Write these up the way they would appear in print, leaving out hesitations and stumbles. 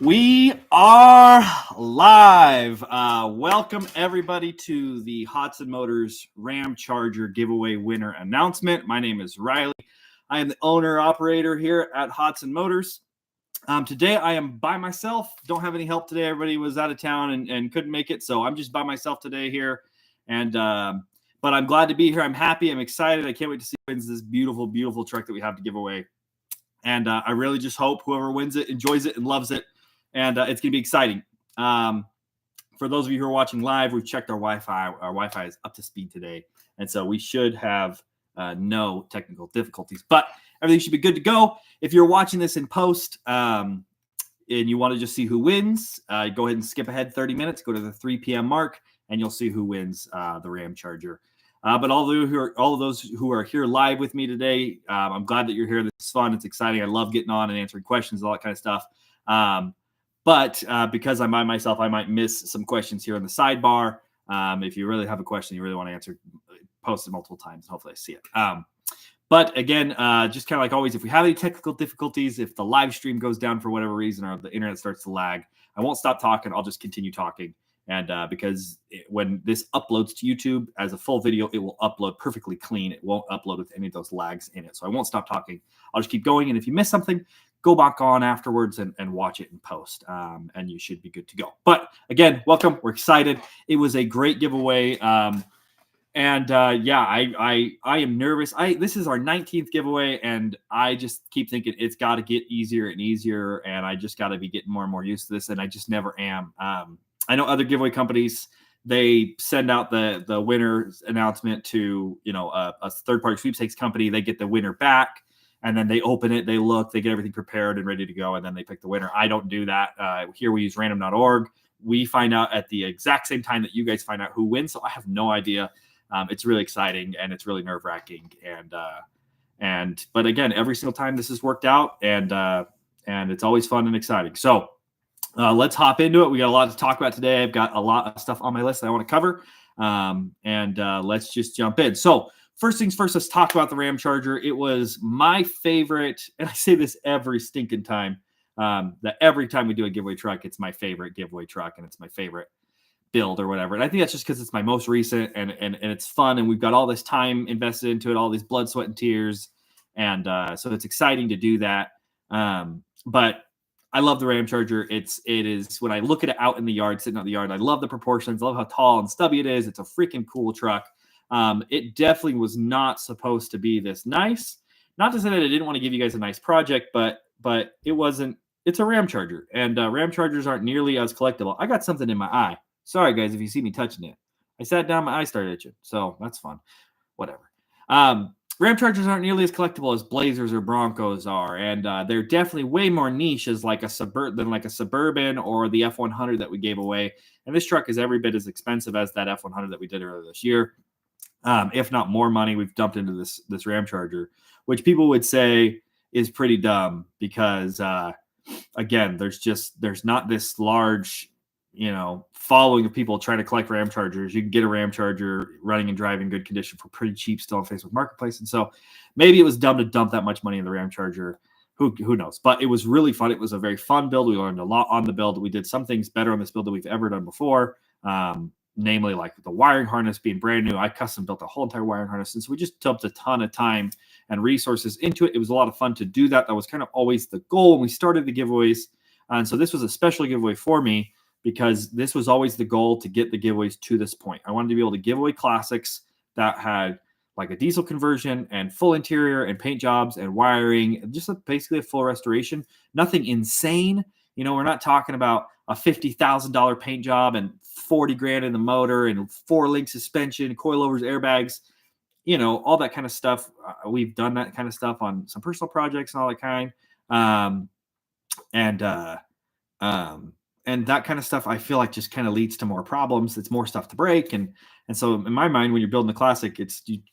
We are live. Welcome everybody to the Hodson Motors Ramcharger giveaway winner announcement. My name is Riley. I am the owner operator here at Hodson Motors. Today I am by myself. Don't have any help today. Everybody was out of town and couldn't make it, so I'm just by myself today here. And but I'm glad to be here. I'm happy. I'm excited. I can't wait to see who wins this beautiful, beautiful truck that we have to give away. And I really just hope whoever wins it enjoys it and loves it. And it's going to be exciting. For those of you who are watching live, we've checked our Wi-Fi. Our Wi-Fi is up to speed today. And so we should have no technical difficulties. But everything should be good to go. If you're watching this in post and you want to just see who wins, go ahead and skip ahead 30 minutes. Go to the 3 p.m. mark, and you'll see who wins the Ramcharger. But all of those who are here live with me today, I'm glad that you're here. This is fun. It's exciting. I love getting on and answering questions, all that kind of stuff. But because I'm by myself, I might miss some questions here in the sidebar. If you really have a question you really want to answer, post it multiple times, and hopefully I see it. But again, just kind of like always, if we have any technical difficulties, if the live stream goes down for whatever reason or the internet starts to lag, I won't stop talking. I'll just continue talking. And because when this uploads to YouTube as a full video, it will upload perfectly clean. It won't upload with any of those lags in it. So I won't stop talking. I'll just keep going. And if you miss something, go back on afterwards and watch it in post. And you should be good to go. But again, welcome. We're excited. It was a great giveaway. Yeah, I am nervous. This is our 19th giveaway, and I just keep thinking it's got to get easier and easier. And I just got to be getting more and more used to this. And I just never am. I know other giveaway companies, they send out the winner's announcement to, a third-party sweepstakes company. They get the winner back, and then they open it, they look, they get everything prepared and ready to go, and then they pick the winner. I don't do that. Here we use random.org. We find out at the exact same time that you guys find out who wins, so I have no idea. It's really exciting, and it's really nerve-wracking. But again, every single time this has worked out, and it's always fun and exciting. So let's hop into it. We got a lot to talk about today. I've got a lot of stuff on my list that I want to cover. Let's just jump in. So first things first, let's talk about the Ramcharger. It was my favorite, and I say this every stinking time, that every time we do a giveaway truck, it's my favorite giveaway truck, and it's my favorite build or whatever. And I think that's just because it's my most recent, and it's fun, and we've got all this time invested into it, all these blood, sweat, and tears. And so it's exciting to do that. But I love the Ramcharger. It is when I look at it out in the yard, sitting out in the yard, I love the proportions. I love how tall and stubby it is. It's a freaking cool truck. It definitely was not supposed to be this nice. Not to say that I didn't want to give you guys a nice project, but it wasn't. It's a Ramcharger, and Ramchargers aren't nearly as collectible. I got something in my eye. Sorry, guys, if you see me touching it. I sat down, my eye started itching, so that's fun. Whatever. Ramchargers aren't nearly as collectible as Blazers or Broncos are, and they're definitely way more niche as like a Suburban or the F100 that we gave away. And this truck is every bit as expensive as that F100 that we did earlier this year, if not more money we've dumped into this Ramcharger, which people would say is pretty dumb because, again, there's not this large following of people trying to collect Ramchargers. You can get a Ramcharger running and driving in good condition for pretty cheap still on Facebook Marketplace. And so maybe it was dumb to dump that much money in the Ramcharger. Who knows? But it was really fun. It was a very fun build. We learned a lot on the build. We did some things better on this build than we've ever done before. Namely like the wiring harness being brand new. I custom built a whole entire wiring harness. And so we just dumped a ton of time and resources into it. It was a lot of fun to do that. That was kind of always the goal when we started the giveaways. And so this was a special giveaway for me, because this was always the goal to get the giveaways to this point. I wanted to be able to give away classics that had like a diesel conversion and full interior and paint jobs and wiring, just basically a full restoration. Nothing insane. We're not talking about a $50,000 paint job and 40 grand in the motor and 4-link suspension, coilovers, airbags, all that kind of stuff. We've done that kind of stuff on some personal projects and all that kind. And that kind of stuff, I feel like just kind of leads to more problems. It's more stuff to break. And so in my mind, when you're building a classic,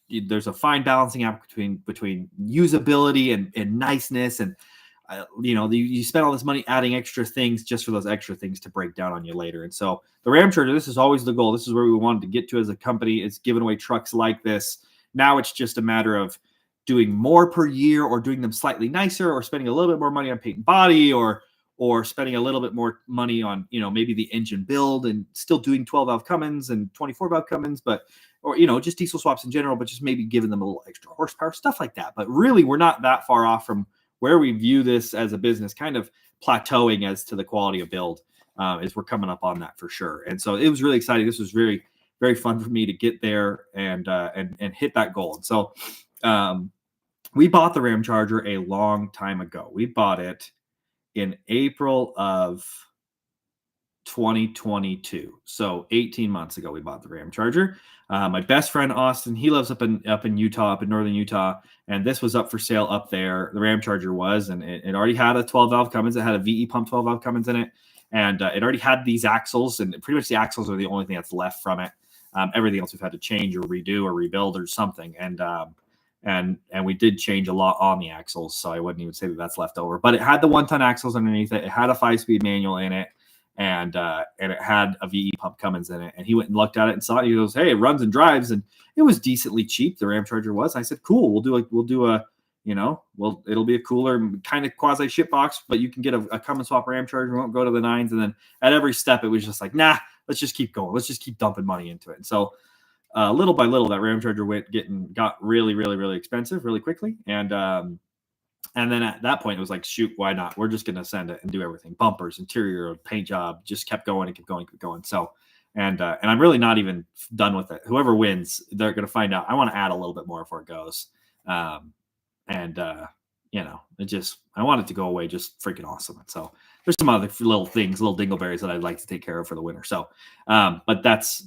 there's a fine balancing act between usability and niceness. And, you spend all this money adding extra things just for those extra things to break down on you later. And so the Ramcharger, this is always the goal. This is where we wanted to get to as a company. It's giving away trucks like this. Now it's just a matter of doing more per year or doing them slightly nicer or spending a little bit more money on paint and body or or spending a little bit more money on, maybe the engine build and still doing 12 valve Cummins and 24 valve Cummins, or just diesel swaps in general, but just maybe giving them a little extra horsepower, stuff like that. But really, we're not that far off from where we view this as a business, kind of plateauing as to the quality of build, as we're coming up on that for sure. And so it was really exciting. This was very, very fun for me to get there and hit that goal. And so we bought the Ramcharger a long time ago. We bought it in April of 2022. So 18 months ago, we bought the Ramcharger. My best friend, Austin, he lives up in Utah, up in northern Utah. And this was up for sale up there. The Ramcharger was, and it already had a 12 valve Cummins. It had a VE pump 12 valve Cummins in it. And it already had these axles, and pretty much the axles are the only thing that's left from it. Everything else we've had to change or redo or rebuild or something. And we did change a lot on the axles, so I wouldn't even say that that's left over. But it had the 1-ton axles underneath it. It had a 5-speed manual in it, and it had a VE pump Cummins in it. And he went and looked at it and saw it. He goes, "Hey, it runs and drives," and it was decently cheap. The Ramcharger was. I said, "Cool, we'll do a it'll be a cooler kind of quasi ship box, but you can get a Cummins swap Ramcharger. We won't go to the 9s." And then at every step, it was just like, nah, let's just keep going. Let's just keep dumping money into it. And so little by little, that Ramcharger got really, really, really expensive really quickly. And then at that point, it was like, shoot, why not? We're just going to send it and do everything. Bumpers, interior, paint job, just kept going and kept going, kept going. So, and I'm really not even done with it. Whoever wins, they're going to find out. I want to add a little bit more before it goes. I want it to go away just freaking awesome. And so there's some other little things, little dingleberries that I'd like to take care of for the winter. So, but that's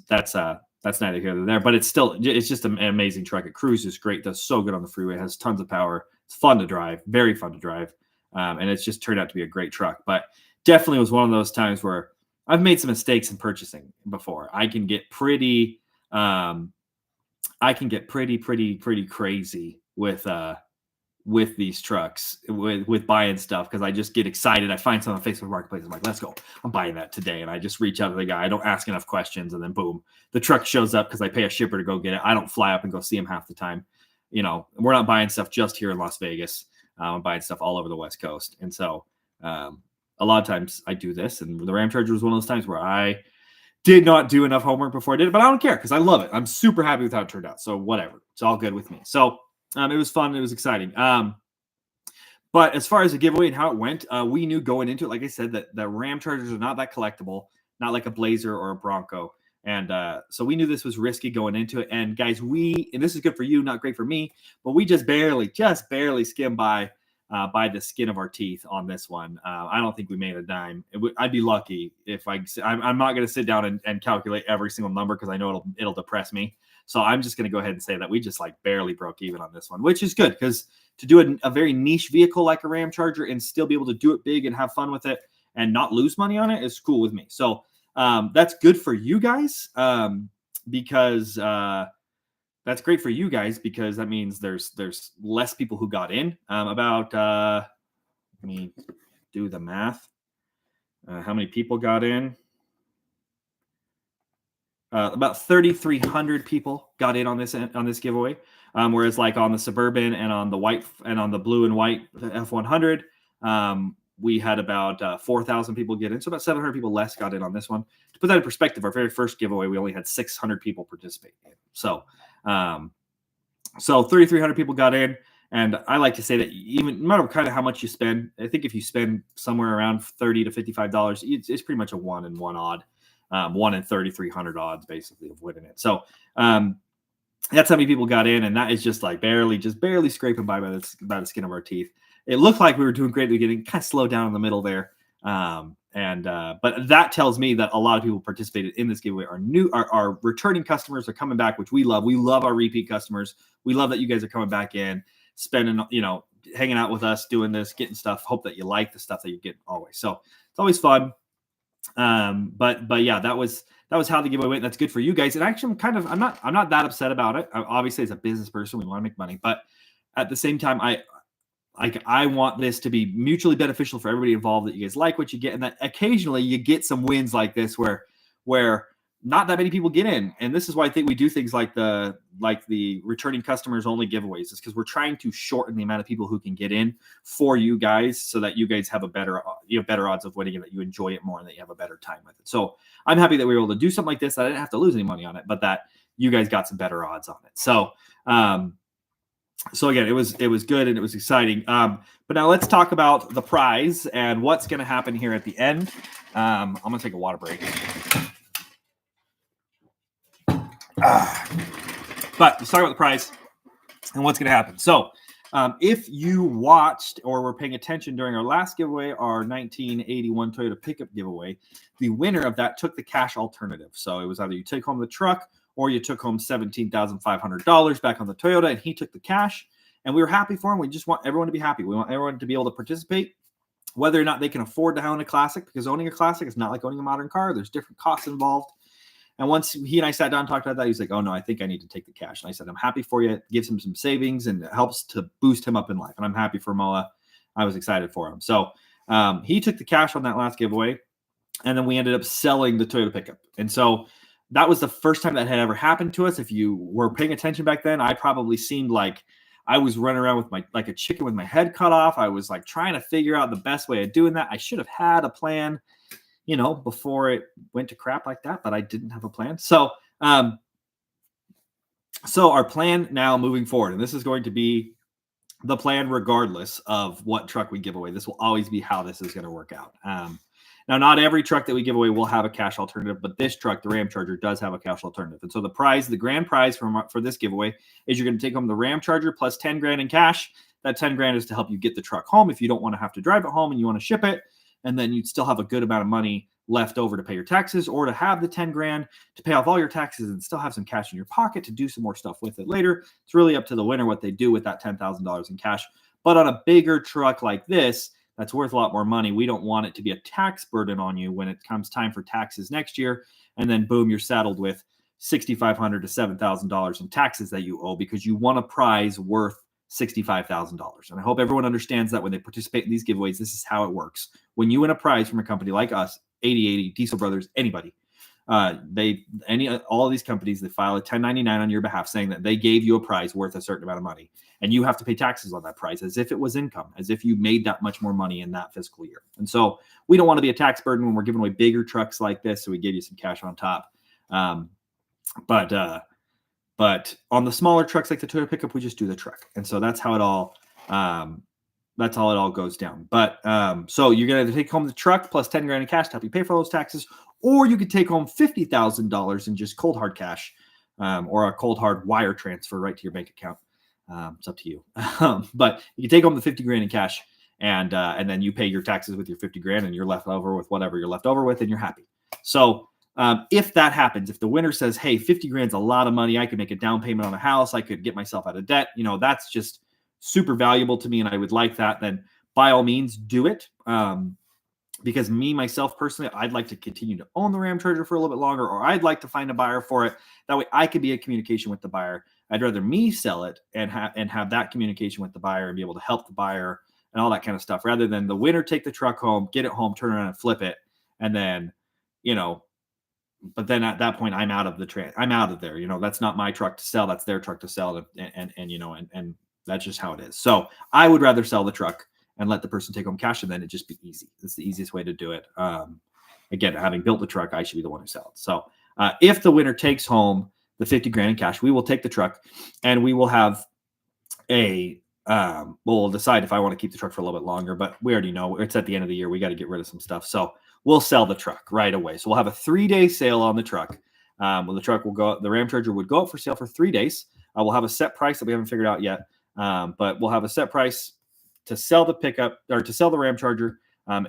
neither here nor there, but it's just an amazing truck. It cruises great, does so good on the freeway, has tons of power. It's fun to drive, very fun to drive. And it's just turned out to be a great truck, but definitely was one of those times where I've made some mistakes in purchasing before. I can get pretty crazy with these trucks, with buying stuff, because I just get excited. I find something on Facebook Marketplace. I'm like, let's go. I'm buying that today. And I just reach out to the guy. I don't ask enough questions. And then boom, the truck shows up because I pay a shipper to go get it. I don't fly up and go see him half the time. We're not buying stuff just here in Las Vegas. I'm buying stuff all over the West Coast. And so a lot of times I do this. And the Ramcharger was one of those times where I did not do enough homework before I did it, but I don't care because I love it. I'm super happy with how it turned out. So whatever. It's all good with me. So it was fun. It was exciting. But as far as the giveaway and how it went, we knew going into it, like I said, that the Ramchargers are not that collectible, not like a Blazer or a Bronco. And so we knew this was risky going into it. And guys, and this is good for you, not great for me, but we just barely skimmed by the skin of our teeth on this one. I don't think we made a dime. I'd be lucky if I'm not going to sit down and calculate every single number because I know it'll depress me. So I'm just going to go ahead and say that we just barely broke even on this one, which is good because to do a very niche vehicle like a Ramcharger and still be able to do it big and have fun with it and not lose money on it is cool with me. So that's good for you guys because that's great for you guys because that means there's less people who got in. Let me do the math. How many people got in? About 3,300 people got in on this giveaway. Whereas like on the Suburban and on the white and on the blue and white F100, we had about 4,000 people get in. So about 700 people less got in on this one. To put that in perspective, our very first giveaway, we only had 600 people participate in. So 3,300 people got in. And I like to say that even no matter kind of how much you spend, I think if you spend somewhere around $30 to $55, it's pretty much a 1 in 1 odd. 1 in 3,300 odds basically of winning it. So that's how many people got in, and that is just barely scraping by the skin of our teeth. It looked like we were doing great at the beginning, kind of slowed down in the middle there. But that tells me that a lot of people participated in this giveaway are returning customers, are coming back, which we love. We love our repeat customers. We love that you guys are coming back in, spending, hanging out with us, doing this, getting stuff. Hope that you like the stuff that you get always. So it's always fun. But yeah, that was how the giveaway went. That's good for you guys. And actually, I'm not that upset about it. Obviously, as a business person, we want to make money, but at the same time, I want this to be mutually beneficial for everybody involved, that you guys like what you get, and that occasionally you get some wins like this where not that many people get in. And this is why I think we do things like the returning customers only giveaways, is because we're trying to shorten the amount of people who can get in for you guys, so that you guys have better odds of winning, and that you enjoy it more, and that you have a better time with it. So I'm happy that we were able to do something like this. I didn't have to lose any money on it, but that you guys got some better odds on it. So so again, it was good and it was exciting. But now let's talk about the prize and what's going to happen here at the end. I'm going to take a water break. But let's talk about the prize and what's going to happen. So if you watched or were paying attention during our last giveaway, our 1981 Toyota pickup giveaway, the winner of that took the cash alternative. So it was either you take home the truck or you took home $17,500 back on the Toyota, and he took the cash. And we were happy for him. We just want everyone to be happy. We want everyone to be able to participate, whether or not they can afford to own a classic, because owning a classic is not like owning a modern car. There's different costs involved. And once he and I sat down and talked about that, he was like, oh, no, I think I need to take the cash. And I said, I'm happy for you. It gives him some savings, and it helps to boost him up in life. And I'm happy for Moa. I was excited for him. So he took the cash on that last giveaway, and then we ended up selling the Toyota pickup. And so that was the first time that had ever happened to us. If you were paying attention back then, I probably seemed like I was running around with like a chicken with my head cut off. I was like trying to figure out the best way of doing that. I should have had a plan, before it went to crap like that, but I didn't have a plan. So, so our plan now moving forward, and this is going to be the plan regardless of what truck we give away. This will always be how this is going to work out. Now, not every truck that we give away will have a cash alternative, but this truck, the Ramcharger, does have a cash alternative. And so the grand prize for this giveaway is you're going to take home the Ramcharger plus 10 grand in cash. That 10 grand is to help you get the truck home if you don't want to have to drive it home and you want to ship it. And then you'd still have a good amount of money left over to pay your taxes, or to have the 10 grand to pay off all your taxes and still have some cash in your pocket to do some more stuff with it later. It's really up to the winner what they do with that $10,000 in cash. But on a bigger truck like this, that's worth a lot more money. We don't want it to be a tax burden on you when it comes time for taxes next year. And then boom, you're saddled with $6,500 to $7,000 in taxes that you owe, because you want a prize worth $65,000. And I hope everyone understands that when they participate in these giveaways, this is how it works. When you win a prize from a company like us, 8080, Diesel Brothers, anybody, all of these companies, they file a 1099 on your behalf saying that they gave you a prize worth a certain amount of money, and you have to pay taxes on that prize as if it was income, as if you made that much more money in that fiscal year. And so we don't want to be a tax burden when we're giving away bigger trucks like this, so we give you some cash on top. But on the smaller trucks like the Toyota pickup, we just do the truck, and so that's how it all goes down. But so you're gonna take home the truck plus 10 grand in cash to help you pay for those taxes, or you could take home $50,000 in just cold hard cash, or a cold hard wire transfer right to your bank account. It's up to you. But you can take home the 50 grand in cash, and then you pay your taxes with your 50 grand, and you're left over with whatever you're left over with, and you're happy. So if that happens, if the winner says, hey, 50 grand's a lot of money, I could make a down payment on a house, I could get myself out of debt, that's just super valuable to me, and I would like that, then by all means do it. Because myself personally, I'd like to continue to own the Ramcharger for a little bit longer, or I'd like to find a buyer for it. That way I could be in communication with the buyer. I'd rather me sell it and have that communication with the buyer and be able to help the buyer and all that kind of stuff, rather than the winner take the truck home, get it home, turn around and flip it. And then, but then at that point I'm out of I'm out of there. That's not my truck to sell. That's their truck to sell. And that's just how it is. So I would rather sell the truck and let the person take home cash, and then it just be easy. It's the easiest way to do it. Again, having built the truck, I should be the one who sells it. So if the winner takes home the 50 grand in cash, we will take the truck, and we will have we'll decide if I want to keep the truck for a little bit longer, but we already know it's at the end of the year. We got to get rid of some stuff. So we'll sell the truck right away. So we'll have a 3-day sale on the truck. When the truck will go, the Ramcharger would go up for sale for 3 days. We'll have a set price that we haven't figured out yet. But we'll have a set price to sell the pickup, or to sell the Ramcharger.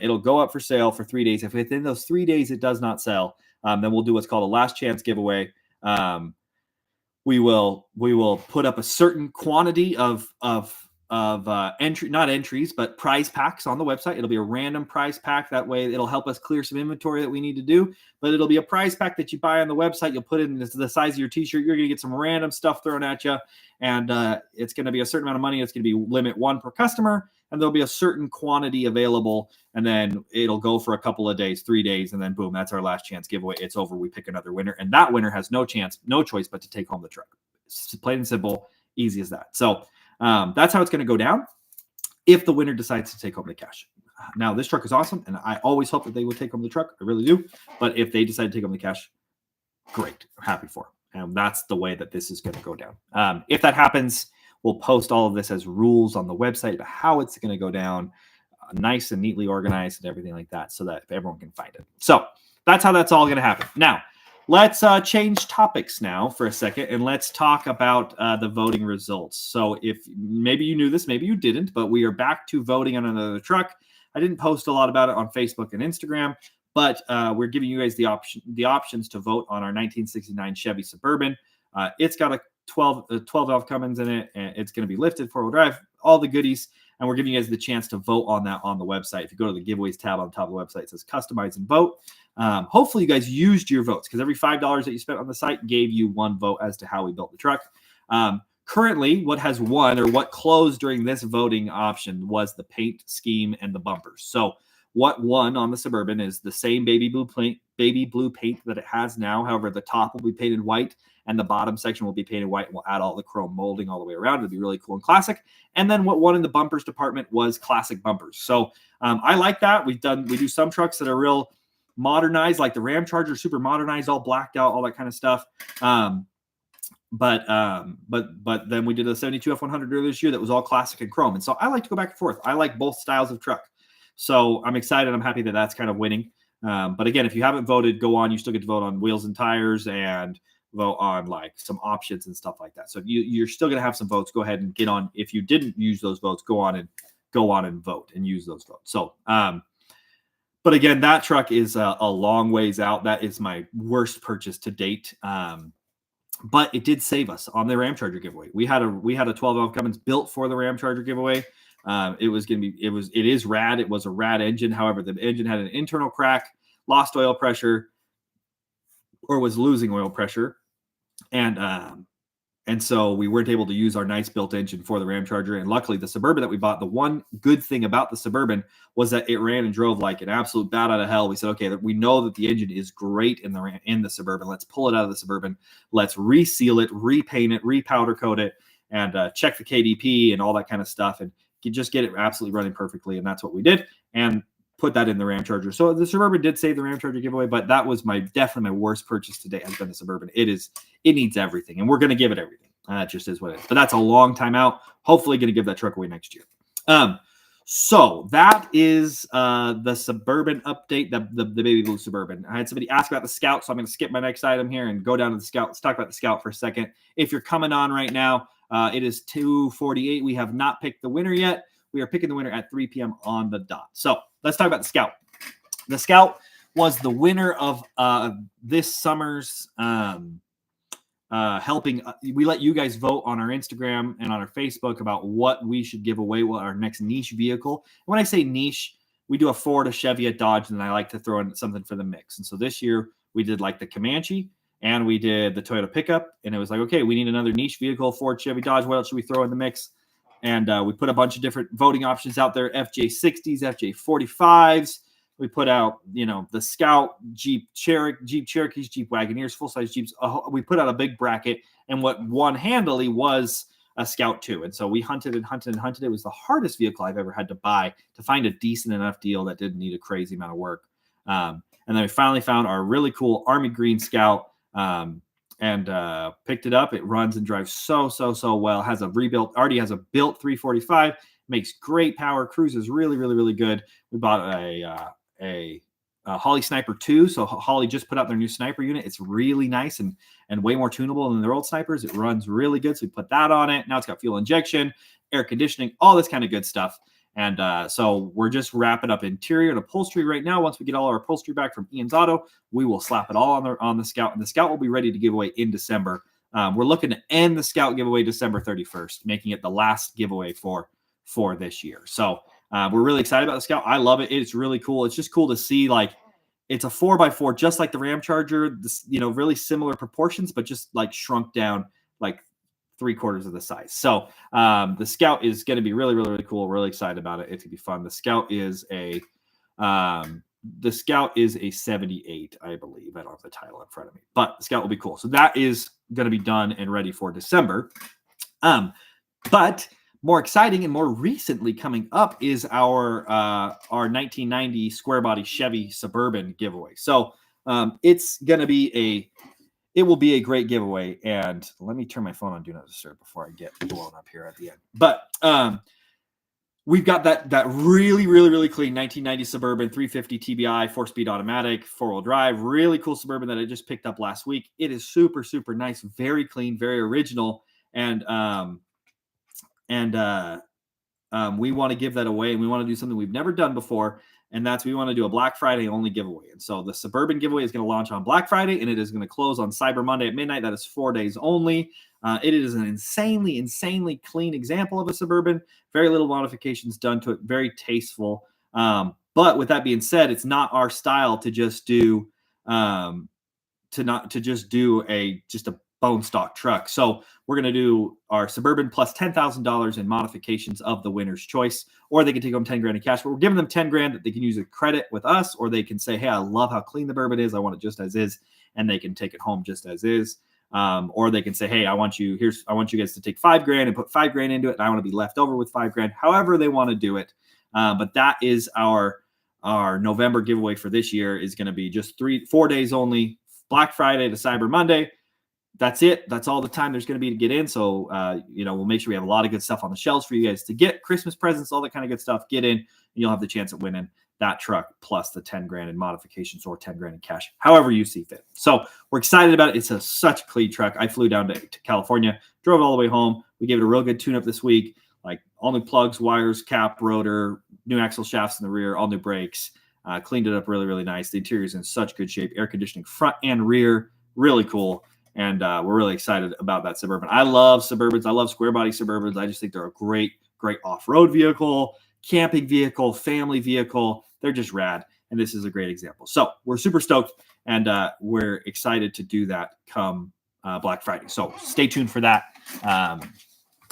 It'll go up for sale for 3 days. If within those 3 days it does not sell, then we'll do what's called a last chance giveaway. We will put up a certain quantity of not entries, but prize packs on the website. It'll be a random prize pack. That way it'll help us clear some inventory that we need to do, but it'll be a prize pack that you buy on the website. You'll put in the size of your t-shirt. You're going to get some random stuff thrown at you, and it's going to be a certain amount of money. It's going to be limit 1 per customer, and there'll be a certain quantity available, and then it'll go for a couple of days, 3 days, and then boom, that's our last chance giveaway. It's over. We pick another winner, and that winner has no choice but to take home the truck. It's plain and simple, easy as that. So that's how it's going to go down if the winner decides to take home the cash. Now, this truck is awesome, and I always hope that they would take home the truck. I really do. But if they decide to take home the cash, great. I'm happy for them. And that's the way that this is going to go down. If that happens, we'll post all of this as rules on the website about how it's going to go down, nice and neatly organized and everything like that, so that everyone can find it. So that's how that's all going to happen. Now, let's change topics now for a second, and let's talk about the voting results. So if maybe you knew this, maybe you didn't, but we are back to voting on another truck. I didn't post a lot about it on Facebook and Instagram, but we're giving you guys the options to vote on our 1969 Chevy Suburban. It's got a 12 valve Cummins in it, and it's going to be lifted, 4-wheel drive, all the goodies. And we're giving you guys the chance to vote on that on the website. If you go to the giveaways tab on the top of the website, it says customize and vote. Hopefully you guys used your votes, because every $5 that you spent on the site gave you 1 vote as to how we built the truck. Currently, what has won, or what closed during this voting option, was the paint scheme and the bumpers. So what won on the Suburban is the same baby blue paint that it has now. However, the top will be painted white and the bottom section will be painted white, and we'll add all the chrome molding all the way around. It'll be really cool and classic. And then what won in the bumpers department was classic bumpers. So I like that. We do some trucks that are real modernized, like the Ramcharger, super modernized, all blacked out, all that kind of stuff. But then we did a 72 F100 earlier this year that was all classic and chrome. And so I like to go back and forth. I like both styles of truck. So I'm excited. I'm happy that that's kind of winning. But again, if you haven't voted, go on. You still get to vote on wheels and tires and vote on like some options and stuff like that. So you're still going to have some votes. Go ahead and get on. If you didn't use those votes, go on and vote and use those votes. So, but again, that truck is a long ways out. That is my worst purchase to date. But it did save us on the Ramcharger giveaway. We had a 12 valve Cummins built for the Ramcharger giveaway. It is rad. It was a rad engine. However, the engine had an internal crack, lost oil pressure, or was losing oil pressure. And so we weren't able to use our nice built engine for the Ramcharger. And luckily the Suburban that we bought, the one good thing about the Suburban was that it ran and drove like an absolute bat out of hell. We said, okay, we know that the engine is great in the Suburban. Let's pull it out of the Suburban. Let's reseal it, repaint it, repowder coat it, and check the KDP and all that kind of stuff. And just get it absolutely running perfectly. And that's what we did. And put that in the Ramcharger. So the Suburban did save the Ramcharger giveaway, but that was definitely my worst purchase today has been the Suburban. It needs everything, and we're going to give it everything. It just is what it is. But that's a long time out. Hopefully going to give that truck away next year. So that is the Suburban update, the baby blue Suburban. I had somebody ask about the Scout, so I'm going to skip my next item here and go down to the Scout. Let's talk about the Scout for a second. If you're coming on right now, it is 2:48. We have not picked the winner yet. We are picking the winner at 3 p.m. on the dot. So let's talk about the Scout. The Scout was the winner of this summer's helping. We let you guys vote on our Instagram and on our Facebook about what we should give away, what our next niche vehicle. When I say niche, we do a Ford, a Chevy, a Dodge, and I like to throw in something for the mix. And so this year we did like the Comanche and we did the Toyota pickup. And it was like, okay, we need another niche vehicle, Ford, Chevy, Dodge. What else should we throw in the mix? And we put a bunch of different voting options out there, FJ60s, FJ45s. We put out, the Scout, Jeep Cherokees, Jeep Wagoneers, full-size Jeeps. We put out a big bracket, and what won handily was a Scout 2. And so we hunted and hunted and hunted. It was the hardest vehicle I've ever had to buy to find a decent enough deal that didn't need a crazy amount of work. And then we finally found our really cool Army Green Scout, and picked it up. It runs and drives so well. Already has a built 345, makes great power, cruises really, really, really good. We bought a Holley Sniper 2. So Holley just put out their new Sniper unit. It's really nice and way more tunable than their old Snipers. It runs really good. So we put that on it. Now it's got fuel injection, air conditioning, all this kind of good stuff. And so we're just wrapping up interior and upholstery right now. Once we get all our upholstery back from Ian's Auto, we will slap it all on the Scout, and the Scout will be ready to give away in December. We're looking to end the Scout giveaway December 31st, making it the last giveaway for for this year. So we're really excited about the Scout. I love it. It's really cool. It's just cool to see, like, it's a 4x4, just like the Ramcharger, this, really similar proportions, but just like shrunk down like 3/4 of the size. So the Scout is going to be really, really, really cool. We're really excited about it. It's gonna be fun. The Scout is a 78, I believe. I don't have the title in front of me, but the Scout will be cool. So that is going to be done and ready for December. But more exciting and more recently coming up is our 1990 square body Chevy Suburban giveaway. So it will be a great giveaway. And let me turn my phone on Do Not Disturb before I get blown up here at the end. But we've got that really, really, really clean 1990 Suburban 350 TBI, 4-speed automatic, 4-wheel drive, really cool Suburban that I just picked up last week. It is super, super nice, very clean, very original. And we want to give that away, and we want to do something we've never done before, and that's we want to do a Black Friday only giveaway. And so the Suburban giveaway is going to launch on Black Friday, and it is going to close on Cyber Monday at midnight. That is 4 days only. It is an insanely clean example of a Suburban. Very little modifications done to it. Very tasteful. But with that being said, it's not our style to just do a bone stock truck. So we're going to do our Suburban plus $10,000 in modifications of the winner's choice, or they can take home 10 grand in cash, but we're giving them 10 grand that they can use a credit with us, or they can say, hey, I love how clean the Bourbon is. I want it just as is. And they can take it home just as is. Or they can say, hey, I want you guys to take 5 grand and put 5 grand into it. And I want to be left over with 5 grand, however they want to do it. But that is our November giveaway for this year is going to be just 4 days only, Black Friday to Cyber Monday. That's it. That's all the time there's going to be to get in. So, we'll make sure we have a lot of good stuff on the shelves for you guys to get, Christmas presents, all that kind of good stuff. Get in, and you'll have the chance at winning that truck plus the 10 grand in modifications or 10 grand in cash, however you see fit. So we're excited about it. It's such a clean truck. I flew down to California, drove all the way home. We gave it a real good tune-up this week, like all new plugs, wires, cap, rotor, new axle shafts in the rear, all new brakes. Cleaned it up really, really nice. The interior is in such good shape. Air conditioning front and rear, really cool. And we're really excited about that Suburban. I love Suburbans. I love square body Suburbans. I just think they're a great off-road vehicle, camping vehicle, family vehicle. They're just rad. And this is a great example. So we're super stoked, and we're excited to do that come Black Friday. So stay tuned for that.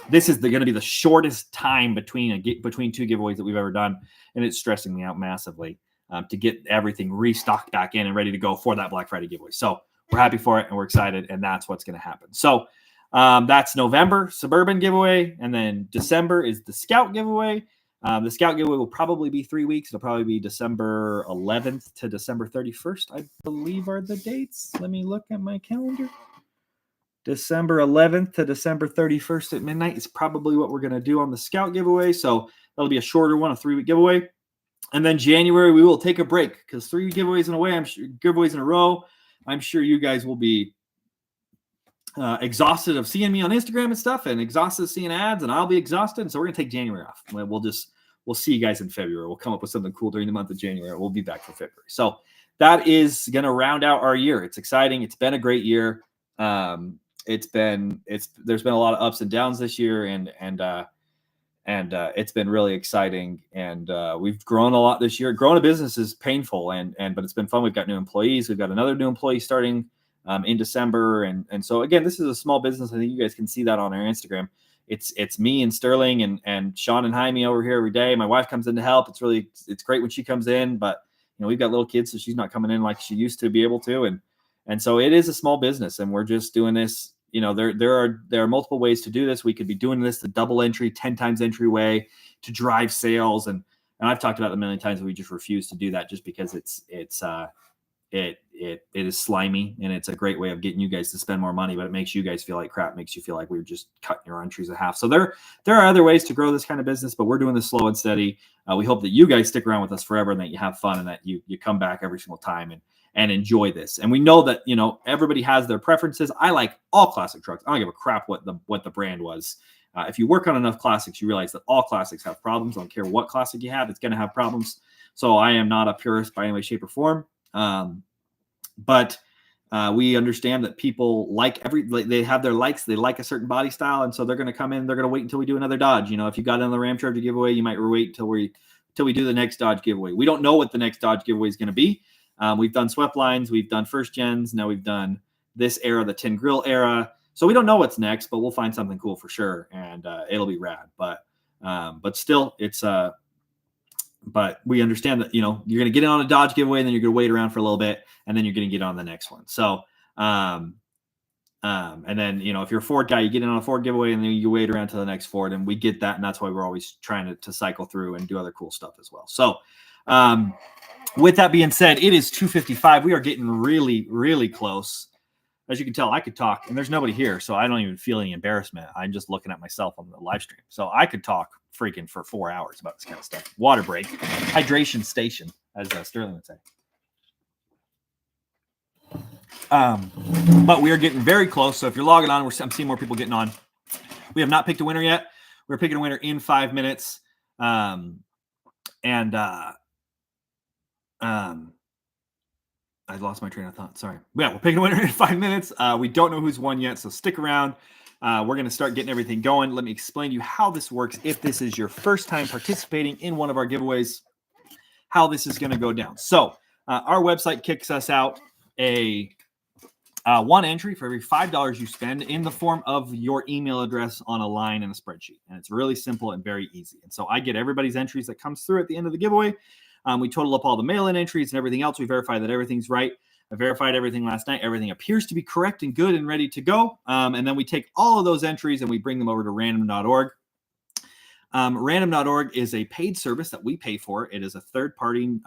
This is going to be the shortest time between two giveaways that we've ever done. And it's stressing me out massively to get everything restocked back in and ready to go for that Black Friday giveaway. So we're happy for it, and we're excited, and that's what's going to happen. So that's November Suburban giveaway, and then December is the Scout giveaway. The Scout giveaway will probably be 3 weeks. It'll probably be December 11th to December 31st, I believe are the dates. Let me look at my calendar. December 11th to December 31st at midnight is probably what we're going to do on the Scout giveaway. So that'll be a shorter one, a 3-week giveaway. And then January, we will take a break because 3 giveaways in a row. I'm sure you guys will be exhausted of seeing me on Instagram and stuff, and exhausted of seeing ads, and I'll be exhausted. And so we're going to take January off. We'll see you guys in February. We'll come up with something cool during the month of January. We'll be back for February. So that is going to round out our year. It's exciting. It's been a great year. There's been a lot of ups and downs this year, and it's been really exciting. And we've grown a lot this year. Growing a business is painful, but it's been fun. We've got new employees. We've got another new employee starting in December. And so again, this is a small business. I think you guys can see that on our Instagram. It's me and Sterling and Sean and Jaime over here every day. My wife comes in to help. It's great when she comes in, but we've got little kids, so she's not coming in like she used to be able to. And so it is a small business, and we're just doing this. There are multiple ways to do this. We could be doing this the double entry, 10 times entry way to drive sales. And I've talked about it a million times. We just refuse to do that just because it is slimy, and it's a great way of getting you guys to spend more money, but it makes you guys feel like crap, makes you feel like we're just cutting your entries in half. So there are other ways to grow this kind of business, but we're doing this slow and steady. We hope that you guys stick around with us forever, and that you have fun, and that you come back every single time and enjoy this. And we know that, everybody has their preferences. I like all classic trucks. I don't give a crap what the brand was. If you work on enough classics, you realize that all classics have problems. I don't care what classic you have, it's going to have problems. So I am not a purist by any way, shape, or form. But We understand that people they have their likes, they like a certain body style. And so they're going to come in, they're going to wait until we do another Dodge. If you got in the Ramcharger giveaway, you might wait till we do the next Dodge giveaway. We don't know what the next Dodge giveaway is going to be. We've done swept lines, we've done first gens. Now we've done this era, the tin grill era. So we don't know what's next, but we'll find something cool for sure. And it'll be rad, but still it's, but we understand that, you're going to get in on a Dodge giveaway and then you're going to wait around for a little bit and then you're going to get on the next one. So, and then, if you're a Ford guy, you get in on a Ford giveaway and then you wait around to the next Ford, and we get that. And that's why we're always trying to cycle through and do other cool stuff as well. So, with that being said, it is 2:55. We are getting really, really close. As you can tell, I could talk, and there's nobody here, so I don't even feel any embarrassment. I'm just looking at myself on the live stream. So I could talk freaking for 4 hours about this kind of stuff. Water break, hydration station, as Sterling would say. But we are getting very close. So if you're logging on, I'm seeing more people getting on. We have not picked a winner yet. We're picking a winner in 5 minutes. I lost my train of thought. Sorry. Yeah, we're picking a winner in 5 minutes. We don't know who's won yet, so stick around. We're going to start getting everything going. Let me explain to you how this works. If this is your first time participating in one of our giveaways, how this is going to go down. So our website kicks us out a one entry for every $5 you spend in the form of your email address on a line in a spreadsheet. And it's really simple and very easy. And so I get everybody's entries that comes through at the end of the giveaway. We total up all the mail-in entries and everything else. We verify that everything's right. I verified everything last night. Everything appears to be correct and good and ready to go. And then we take all of those entries and we bring them over to random.org. Random.org is a paid service that we pay for. It is a third-party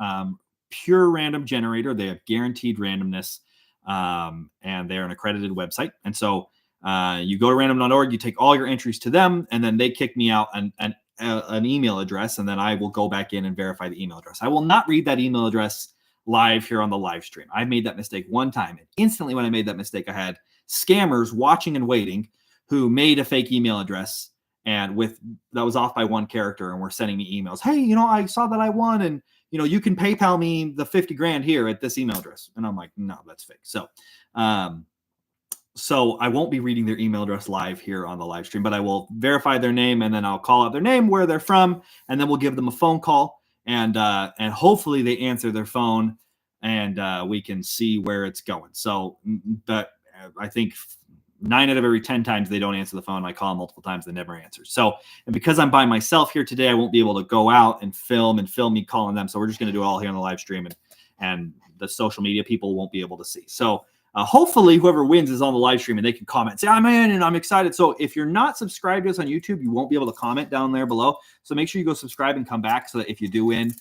pure random generator. They have guaranteed randomness, and they're an accredited website. And so you go to random.org, you take all your entries to them, and then they kick me out an email address, and then I will go back in and verify the email address. I will not read that email address live here on the live stream. I made that mistake one time, and instantly when I made that mistake, I had scammers watching and waiting who made a fake email address, and that was off by one character, and were sending me emails. Hey, I saw that I won, and you can PayPal me the 50 grand here at this email address. And I'm like, no, that's fake. So I won't be reading their email address live here on the live stream, but I will verify their name, and then I'll call out their name, where they're from, and then we'll give them a phone call, and hopefully they answer their phone, and we can see where it's going. So, but I think 9 out of every 10 times they don't answer the phone. I call them multiple times, they never answer. So, and because I'm by myself here today, I won't be able to go out and film me calling them. So we're just going to do it all here on the live stream, and the social media people won't be able to see. So hopefully whoever wins is on the live stream and they can comment, say, I'm in and I'm excited. So if you're not subscribed to us on YouTube, you won't be able to comment down there below. So make sure you go subscribe and come back so that if you do win,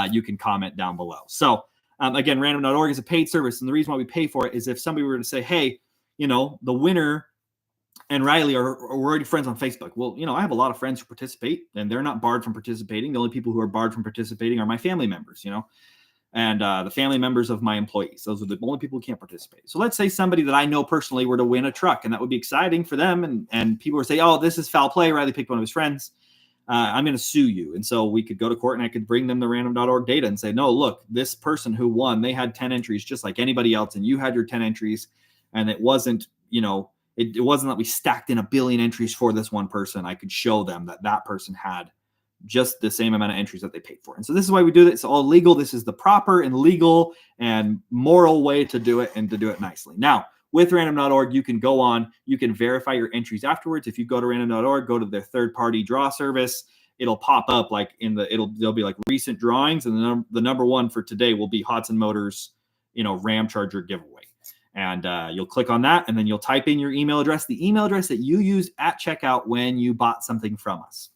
you can comment down below. So again, random.org is a paid service. And the reason why we pay for it is if somebody were to say, hey, the winner and Riley are already friends on Facebook. Well, I have a lot of friends who participate, and they're not barred from participating. The only people who are barred from participating are my family members, and the family members of my employees. Those are the only people who can't participate. So let's say somebody that I know personally were to win a truck, and that would be exciting for them. And people would say, oh, this is foul play. Riley picked one of his friends. I'm going to sue you. And so we could go to court, and I could bring them the random.org data and say, no, look, this person who won, they had 10 entries just like anybody else. And you had your 10 entries. And it wasn't, it wasn't that we stacked in a billion entries for this one person. I could show them that person had just the same amount of entries that they paid for. And so this is why we do this. It's all legal. This is the proper and legal and moral way to do it, and to do it nicely. Now, with random.org, you can go on, you can verify your entries afterwards. If you go to random.org, go to their third-party draw service, it'll pop up like there'll be like recent drawings, and the number one for today will be Hodson Motors, Ramcharger giveaway. And you'll click on that, and then you'll type in your email address, the email address that you use at checkout when you bought something from us.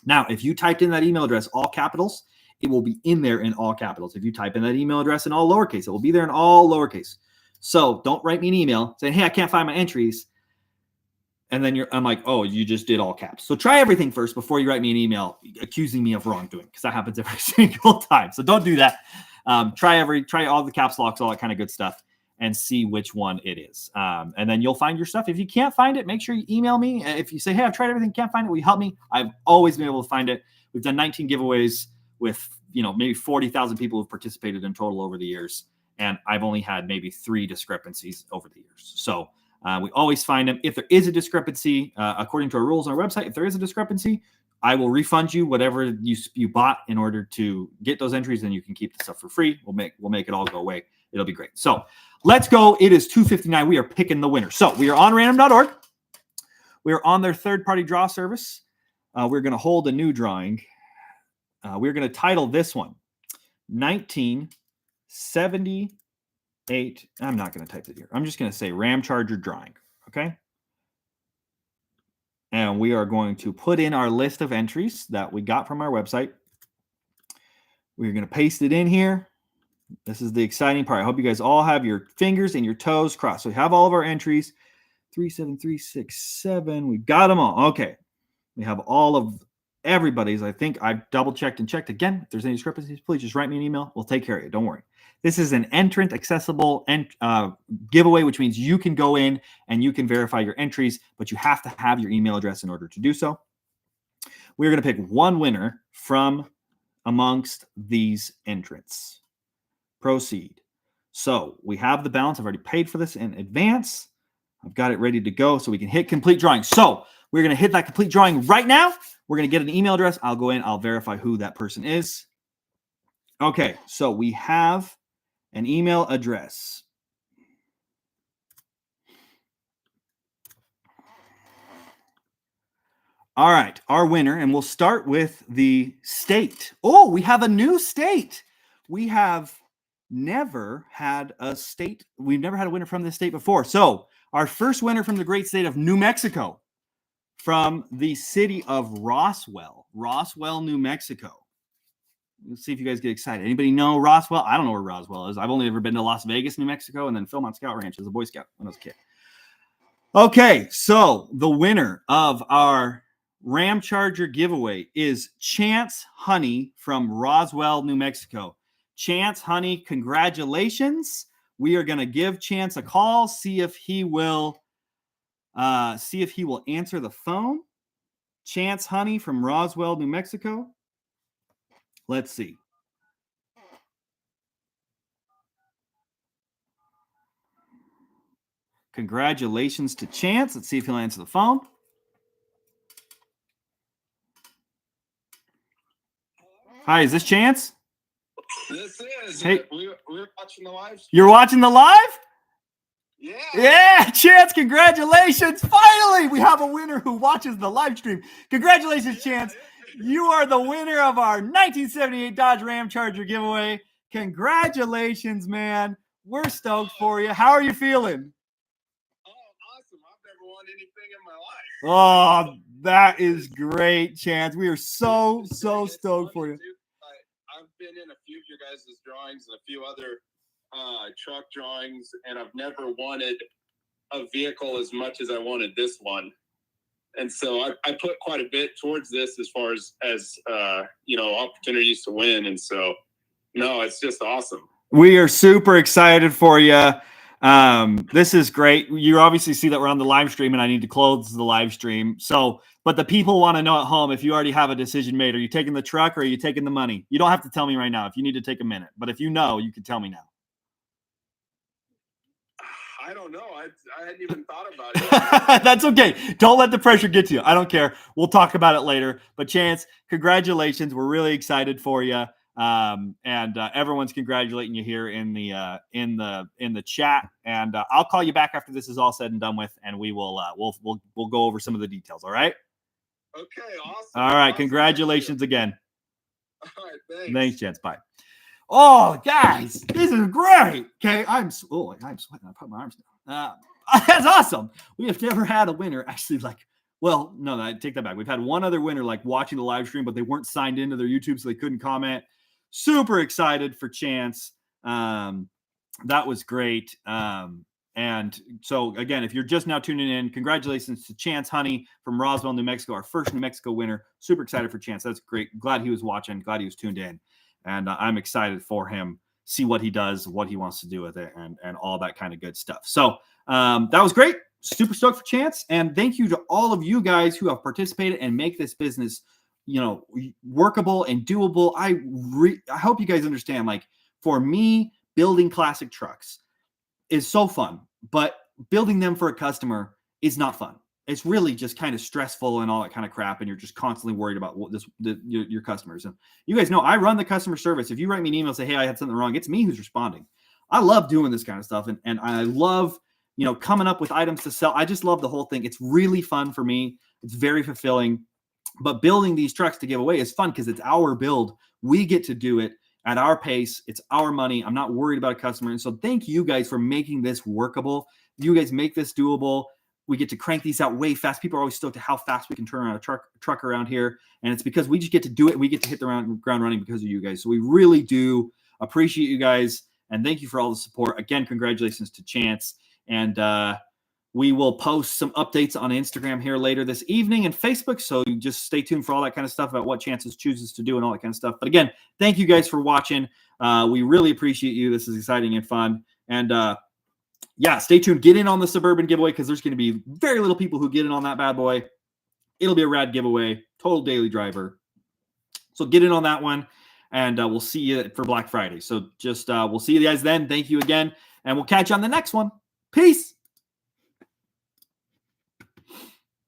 Now, if you typed in that email address, all capitals, it will be in there in all capitals. If you type in that email address in all lowercase, it will be there in all lowercase. So don't write me an email saying, hey, I can't find my entries. And then I'm like, oh, you just did all caps. So try everything first before you write me an email accusing me of wrongdoing, because that happens every single time. So don't do that. Try all the caps locks, all that kind of good stuff, and see which one it is. And then you'll find your stuff. If you can't find it, make sure you email me. If you say, hey, I've tried everything, can't find it, will you help me? I've always been able to find it. We've done 19 giveaways with, maybe 40,000 people who've participated in total over the years. and I've only had maybe 3 discrepancies over the years. So we always find them. If there is a discrepancy, according to our rules on our website, if there is a discrepancy, I will refund you whatever you bought in order to get those entries, and you can keep the stuff for free. We'll make it all go away. It'll be great. So let's go. It is 2:59. We are picking the winner. So we are on random.org. We are on their third-party draw service. We're going to hold a new drawing. We're going to title this one 1978. I'm not going to type it here. I'm just going to say Ramcharger drawing. Okay. And we are going to put in our list of entries that we got from our website. We're going to paste it in here. This is the exciting part. I hope you guys all have your fingers and your toes crossed. So we have all of our entries. 37367. We got them all. Okay. We have all of everybody's. I think I've double checked and checked again. If there's any discrepancies, please just write me an email. We'll take care of you. Don't worry. This is an entrant accessible giveaway, which means you can go in and you can verify your entries, but you have to have your email address in order to do so. We're going to pick one winner from amongst these entrants. Proceed. So we have the balance. I've already paid for this in advance. I've got it ready to go so we can hit complete drawing. So we're going to hit that complete drawing right now. We're going to get an email address. I'll go in. I'll verify who that person is. Okay. So we have an email address. All right. Our winner, and we'll start with the state. Oh, we have a new state. We have never had a state. We've never had a winner from this state before. So our first winner from the great state of New Mexico, from the city of Roswell, New Mexico. Let's see if you guys get excited. Anybody know Roswell? I don't know where Roswell is. I've only ever been to Las Vegas, New Mexico, and then Philmont Scout Ranch as a Boy Scout when I was a kid. Okay, so the winner of our Ramcharger giveaway is Chance Honey from Roswell, New Mexico. Chance Honey, congratulations. We are going to give Chance a call, see if he will answer the phone. Chance Honey from Roswell, New Mexico. Let's see. Congratulations to Chance. Let's see if he'll answer the phone. Hi, is this Chance? This is. Hey, we're watching the live stream. You're watching the live? Yeah. Yeah, Chance, congratulations. Finally, we have a winner who watches the live stream. Congratulations, Chance. You are the winner of our 1978 Dodge Ramcharger giveaway. Congratulations, man. We're stoked for you. How are you feeling? Oh, awesome. I've never won anything in my life. Oh, that is great, Chance. We are so stoked for you. I've been in a few of your guys' drawings and a few other truck drawings, and I've never wanted a vehicle as much as I wanted this one. And so I put quite a bit towards this as far as opportunities to win. And so, no, it's just awesome. We are super excited for you. This is great. You obviously see that we're on the live stream, and I need to close the live stream. So, but the people want to know at home, if you already have a decision made, are you taking the truck or are you taking the money? You don't have to tell me right now if you need to take a minute, but if you know, you can tell me now. I don't know. I hadn't even thought about it. That's okay. Don't let the pressure get to you. I don't care. We'll talk about it later. But Chance, congratulations. We're really excited for you. And everyone's congratulating you here in the chat. And I'll call you back after this is all said and done with, and we will we'll go over some of the details. All right. Okay. Awesome. All right. Awesome. Congratulations again. All right. Thanks. Thanks, Chance. Bye. Oh, guys, this is great. Okay, I'm sweating. I put my arms down. That's awesome. We have never had a winner actually no, I take that back. We've had one other winner watching the live stream, but they weren't signed into their YouTube, so they couldn't comment. Super excited for Chance. That was great. And so again, if you're just now tuning in, congratulations to Chance Honey from Roswell, New Mexico, our first New Mexico winner. Super excited for Chance. That's great. Glad he was watching. Glad he was tuned in. And I'm excited for him, see what he does, what he wants to do with it, and all that kind of good stuff. So that was great. Super stoked for Chance. And thank you to all of you guys who have participated and make this business, workable and doable. I hope you guys understand, for me, building classic trucks is so fun, but building them for a customer is not fun. It's really just kind of stressful and all that kind of crap, and you're just constantly worried about what your customers. And you guys know I run the customer service. If you write me an email and say, hey, I had something wrong, it's me who's responding. I love doing this kind of stuff, and I love, you know, coming up with items to sell. I just love the whole thing. It's really fun for me. It's very fulfilling. But building these trucks to give away is fun because it's our build. We get to do it at our pace. It's our money. I'm not worried about a customer. And so thank you guys for making this workable. You guys make this doable. We get to crank these out way fast. People are always stoked at how fast we can turn around a truck around here. And it's because we just get to do it. We get to hit the ground running because of you guys. So we really do appreciate you guys. And thank you for all the support. Again, congratulations to Chance. And we will post some updates on Instagram here later this evening and Facebook. So you just stay tuned for all that kind of stuff about what Chances chooses to do and all that kind of stuff. But again, thank you guys for watching. We really appreciate you. This is exciting and fun. And yeah, stay tuned. Get in on the Suburban giveaway because there's going to be very little people who get in on that bad boy. It'll be a rad giveaway. Total daily driver. So get in on that one. And we'll see you for Black Friday. So just we'll see you guys then. Thank you again. And we'll catch you on the next one. Peace.